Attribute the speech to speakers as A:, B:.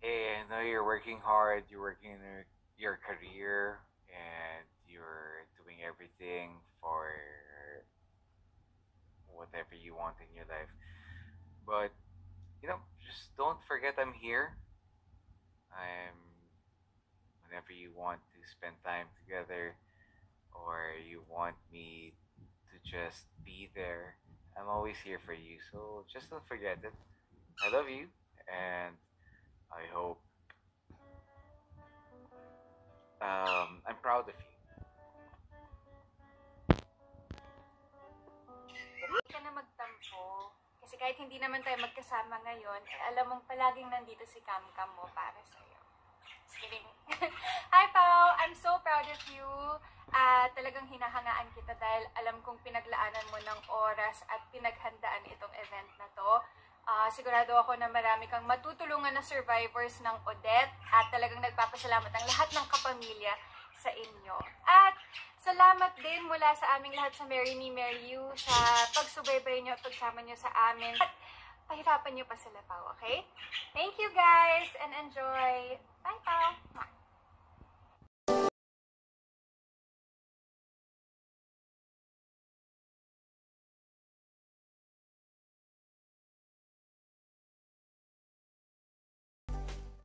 A: And I know you're working hard, you're working in your career, and you're doing everything for whatever you want in your life. But, just don't forget I'm here. I'm whenever you want to spend time together or you want me to just be there, I'm always here for you. So just don't forget it. I love you, and I hope I'm proud of you.
B: Huwag ka na magtampo. Kasi kahit hindi naman tayo magkasama ngayon, alam mong palaging nandito si Kamkam mo para sa'yo. Just kidding. Hi, Pao! I'm so proud of you. Talagang hinahangaan kita dahil alam kong pinaglaanan mo ng oras at pinaghandaan itong event na to. Sigurado ako na marami kang matutulungan na survivors ng Odette at talagang nagpapasalamat ang lahat ng kapamilya sa inyo. At salamat din mula sa aming lahat sa Marry Me, Marry You sa pagsubaybay nyo at pagsama nyo sa amin. At pahirapan nyo pa sila, Pao, okay? Thank you guys and enjoy! Bye, Pao!